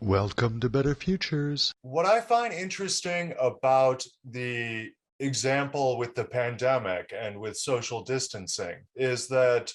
Welcome to Better Futures. What I find interesting about the example with the pandemic and with social distancing is that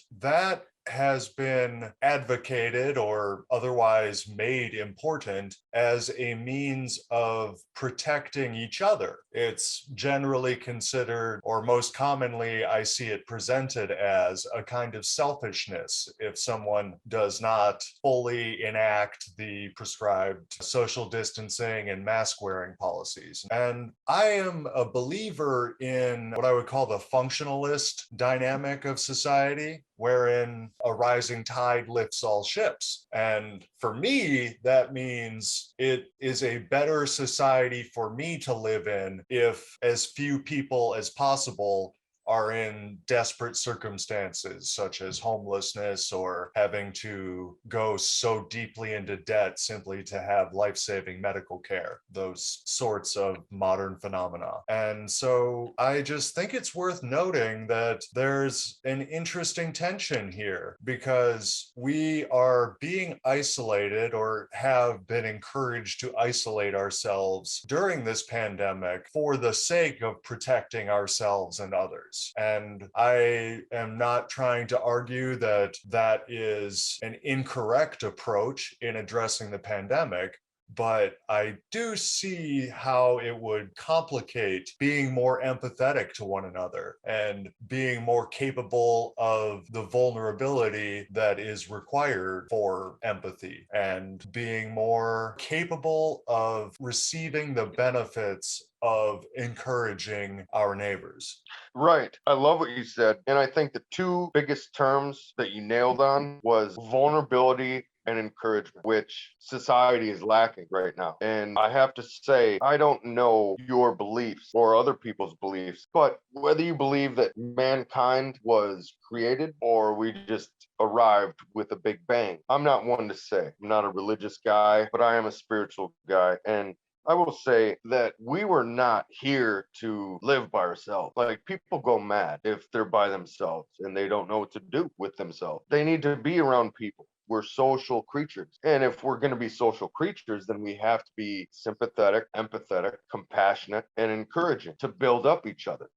has been advocated or otherwise made important as a means of protecting each other. It's generally considered, or most commonly, I see it presented as a kind of selfishness if someone does not fully enact the prescribed social distancing and mask wearing policies. And I am a believer in what I would call the functionalist dynamic of society, wherein a rising tide lifts all ships. And for me, that means it is a better society for me to live in if as few people as possible are in desperate circumstances, such as homelessness or having to go so deeply into debt simply to have life-saving medical care, those sorts of modern phenomena. And so I just think it's worth noting that there's an interesting tension here because we are being isolated or have been encouraged to isolate ourselves during this pandemic for the sake of protecting ourselves and others. And I am not trying to argue that that is an incorrect approach in addressing the pandemic, but I do see how it would complicate being more empathetic to one another and being more capable of the vulnerability that is required for empathy and being more capable of receiving the benefits of encouraging our neighbors. Right. I love what you said. And I think the two biggest terms that you nailed on was vulnerability and encouragement, which society is lacking right now. And I have to say, I don't know your beliefs or other people's beliefs, but whether you believe that mankind was created or we just arrived with a big bang, I'm not one to say. I'm not a religious guy, but I am a spiritual guy. And I will say that we were not here to live by ourselves. Like, people go mad if they're by themselves and they don't know what to do with themselves. They need to be around people. We're social creatures. And if we're going to be social creatures, then we have to be sympathetic, empathetic, compassionate, and encouraging to build up each other.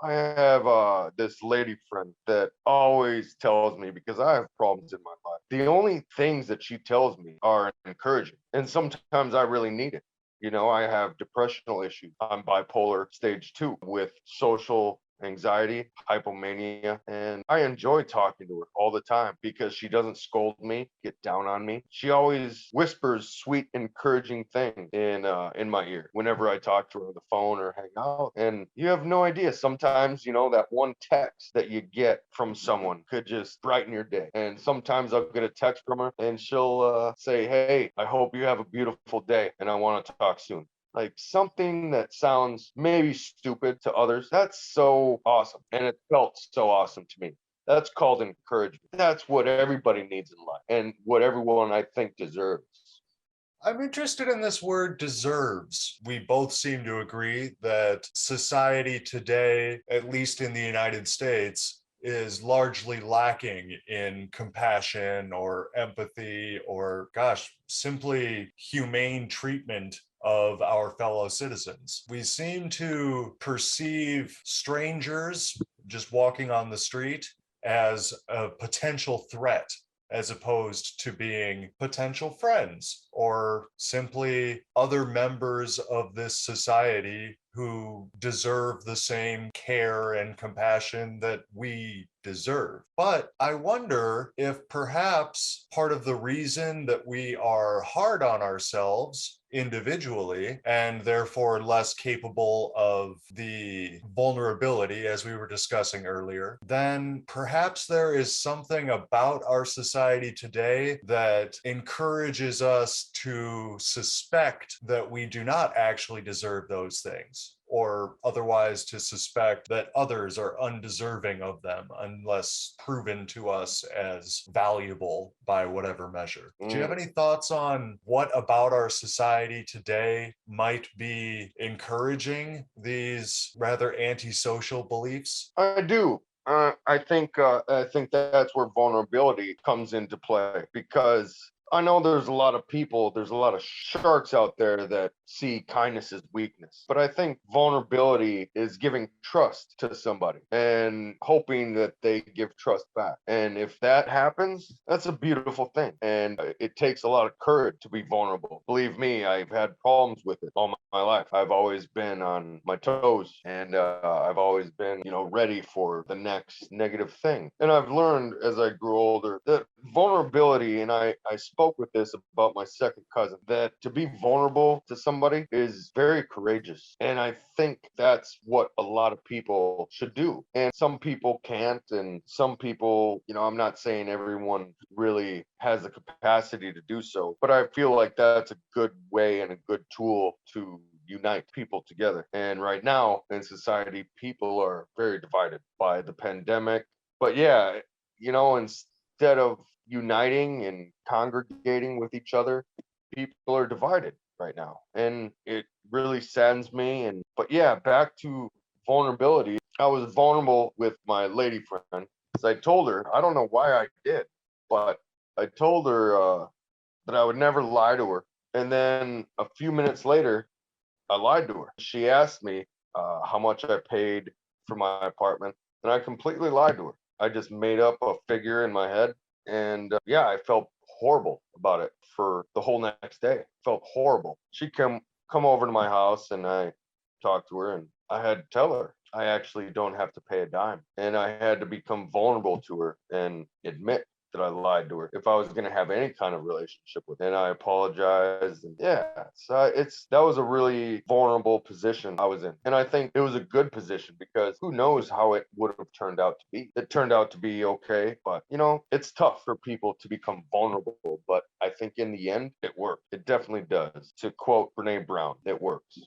I have this lady friend that always tells me, because I have problems in my life, the only things that she tells me are encouraging. And sometimes I really need it. You know, I have depressional issues. I'm bipolar stage 2 with social anxiety, hypomania, and I enjoy talking to her all the time because she doesn't scold me, get down on me. She always whispers sweet, encouraging things in my ear whenever I talk to her on the phone or hang out. And you have no idea. Sometimes, you know, that one text that you get from someone could just brighten your day. And sometimes I'll get a text from her and she'll say, "Hey, I hope you have a beautiful day, and I want to talk soon." Like, something that sounds maybe stupid to others, that's so awesome. And it felt so awesome to me. That's called encouragement. That's what everybody needs in life and what everyone, I think, deserves. I'm interested in this word deserves. We both seem to agree that society today, at least in the United States, is largely lacking in compassion or empathy or, gosh, simply humane treatment of our fellow citizens. We seem to perceive strangers just walking on the street as a potential threat as opposed to being potential friends or simply other members of this society who deserve the same care and compassion that we deserve. But I wonder if perhaps part of the reason that we are hard on ourselves individually and therefore less capable of the vulnerability as we were discussing earlier, then perhaps there is something about our society today that encourages us to suspect that we do not actually deserve those things, or otherwise to suspect that others are undeserving of them unless proven to us as valuable by whatever measure. Do you have Mm, any thoughts on what about our society today might be encouraging these rather antisocial beliefs? I do. I think that's where vulnerability comes into play because I know there's a lot of people, there's a lot of sharks out there that see kindness as weakness. But I think vulnerability is giving trust to somebody and hoping that they give trust back. And if that happens, that's a beautiful thing. And it takes a lot of courage to be vulnerable. Believe me, I've had problems with it all my life. I've always been on my toes, and I've always been, ready for the next negative thing. And I've learned as I grew older that vulnerability, and I spoke with this about my second cousin, that to be vulnerable to somebody is very courageous. And I think that's what a lot of people should do. And some people can't, and some people, I'm not saying everyone really has the capacity to do so, but I feel like that's a good way and a good tool to unite people together. And right now in society, people are very divided by the pandemic. But yeah, instead of uniting and congregating with each other, people are divided right now. And it really saddens me. But yeah, back to vulnerability. I was vulnerable with my lady friend because I told her, I don't know why I did, but I told her that I would never lie to her. And then a few minutes later, I lied to her. She asked me how much I paid for my apartment, and I completely lied to her. I just made up a figure in my head, and yeah, I felt horrible about it for the whole next day. Felt horrible. She come over to my house, and I talked to her, and I had to tell her I actually don't have to pay a dime, and I had to become vulnerable to her and admit that I lied to her if I was going to have any kind of relationship with her. And I apologized. And yeah, so that was a really vulnerable position I was in. And I think it was a good position because who knows how it would have turned out to be. It turned out to be okay, but it's tough for people to become vulnerable, but I think in the end it worked. It definitely does. To quote Brene Brown, it works.